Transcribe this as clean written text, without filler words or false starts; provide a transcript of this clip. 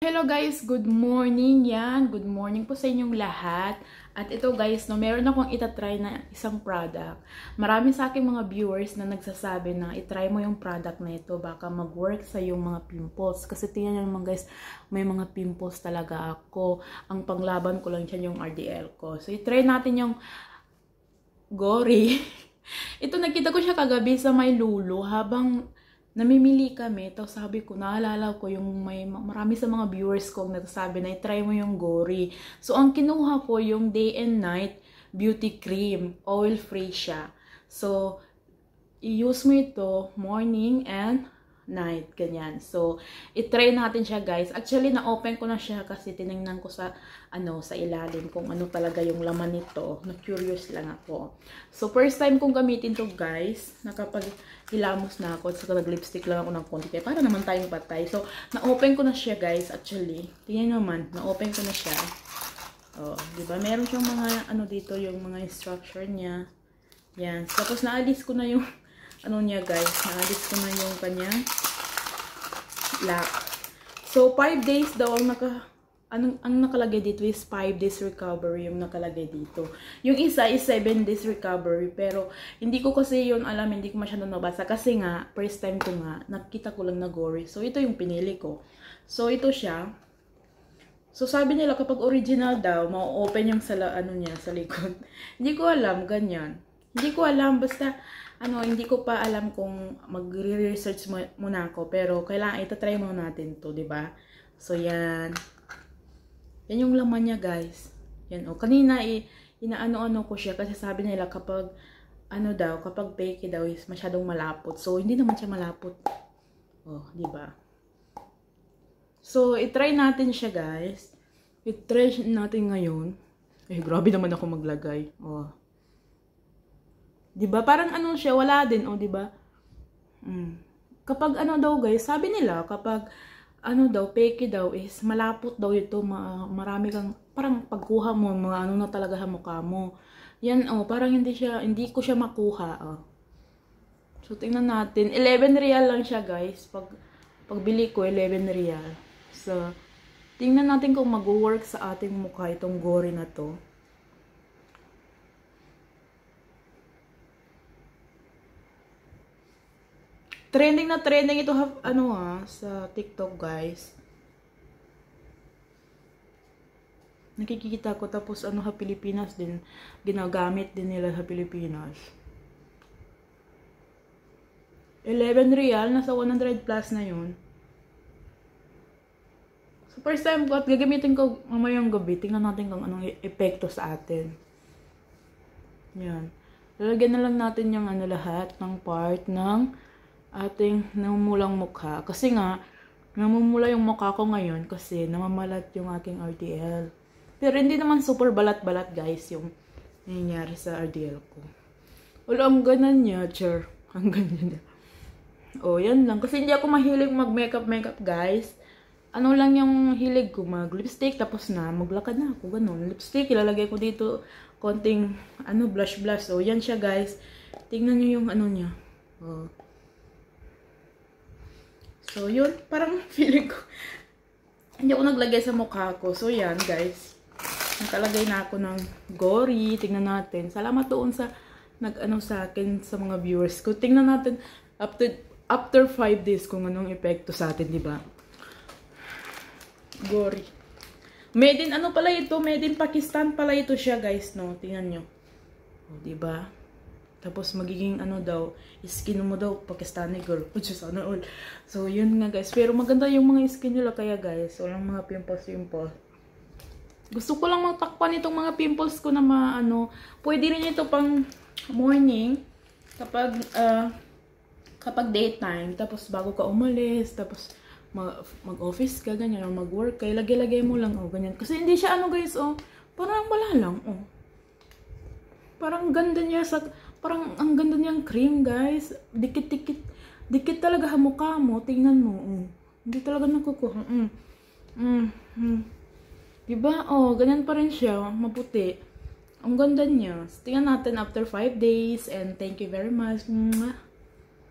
Hello guys, good morning yan. Good morning po sa inyong lahat. At ito guys, meron akong itatry na isang product. Marami sa aking mga viewers na nagsasabi na itry mo yung product na ito. Baka mag-work sa yung mga pimples. Kasi tingnan nyo naman guys, may mga pimples talaga ako. Ang panglaban ko lang dyan yung RDL ko. So itry natin yung Gory. Ito nakita ko siya kagabi sa may Lulu habang namimili kami, tapos sabi ko, naalala ko yung marami sa mga viewers ko nagsasabi na i-try mo yung Gory. So, ang kinuha ko yung Day and Night Beauty Cream. Oil-free siya. So, i-use mo ito morning and night. Ganyan. So, i-try natin siya guys. Actually, na-open ko na siya kasi tinignan ko sa sa ilalim kung ano talaga yung laman nito. Na-curious lang ako. So, first time kong gamitin to guys. Nakapag-hilamos na ako. So, nag-lipstick lang ako ng konti. Kaya para naman tayong patay. So, na-open ko na siya guys. Actually, tingnan naman. Na-open ko na siya. Oh, diba? Meron siyang mga dito, yung mga instruction niya. Yan. So, tapos naalis ko na yung niya guys, naalis ko na yung kanyang lock. So 5 days daw ang nakalagay dito is 5 days recovery yung nakalagay dito. Yung isa is 7 days recovery, pero hindi ko kasi yun alam, hindi ko masyadong nabasa kasi nga first time ko nga nakita ko lang na Gory. So ito yung pinili ko. So ito siya. So sabi nila kapag original daw, ma-open yung sa niya sa likod. Hindi ko alam ganyan. Hindi ko alam basta hindi ko pa alam kung magre-research muna ako. Pero, kailangan itatry muna natin to, diba? So, yan. Yan yung laman niya, guys. Yan, kanina, inaano-ano ko siya. Kasi sabi nila, kapag, kapag fake daw, is masyadong malapot. So, hindi naman siya malapot. Oh, diba? So, itry natin siya, guys. Itry natin ngayon. Grabe naman ako maglagay. Oh. Diba? Parang siya, wala din, diba? Kapag daw guys, sabi nila, kapag daw, fake daw is malapot daw ito, marami kang, parang pagkuha mo, mga na talaga sa mukha mo. Yan, parang hindi ko siya makuha, So, tingnan natin. 11 real lang siya, guys. Pagbili ko, 11 real. So, tingnan natin kung mag-work sa ating mukha itong Gory na to. Trending na trending ito sa TikTok, guys. Nakikita ko tapos sa Pilipinas din ginagamit din nila sa Pilipinas. 11 real, nasa 100 plus na 'yun. So first time ko at gagamitin ko mamayang gabi. Tingnan natin kung anong epekto sa atin. Yan. Lalagyan na lang natin yung lahat ng part ng ating namumulang mukha. Kasi nga, namumula yung mukha ko ngayon kasi namamalat yung aking RDL. Pero hindi naman super balat-balat guys yung nangyayari sa RDL ko. Wala, ang ganan niya, char. Ang ganyan niya. Yan lang. Kasi hindi ako mahilig mag-makeup guys. Lang yung hilig ko, mag-lipstick, tapos na, maglakad na ako, ganun. Lipstick, ilalagay ko dito, konting, blush. Yan siya guys. Tingnan nyo yung niya. So, yun. Parang feeling ko, hindi ako naglagay sa mukha ko. So, yan, guys. Nakalagay na ako ng Gory. Tingnan natin. Salamat doon sa sa akin, sa mga viewers ko. Tingnan natin after 5 days kung anong epekto sa atin, diba? Gory. Made in, pala ito? Made in Pakistan pala ito siya, guys, no? Tingnan nyo. Diba? Tapos magiging daw, skin mo daw, Pakistani girl. Sana all. So, yun nga guys. Pero maganda yung mga skin nila kaya guys. Walang mga pimples. Gusto ko lang matakpan itong mga pimples ko na pwede rin ito pang morning. Kapag daytime. Tapos bago ka umalis. Tapos mag-office ka, ganyan. Mag-work ka. Lagay-lagay mo lang, ganyan. Kasi hindi siya guys, parang wala lang, Parang ganda niya parang ang ganda niyang cream, guys. Dikit talaga sa mukha mo. Tingnan mo, Hindi talaga nakukuha. Diba? Ganyan pa rin siya. Maputi. Ang ganda niya. Tingnan natin after 5 days. And thank you very much.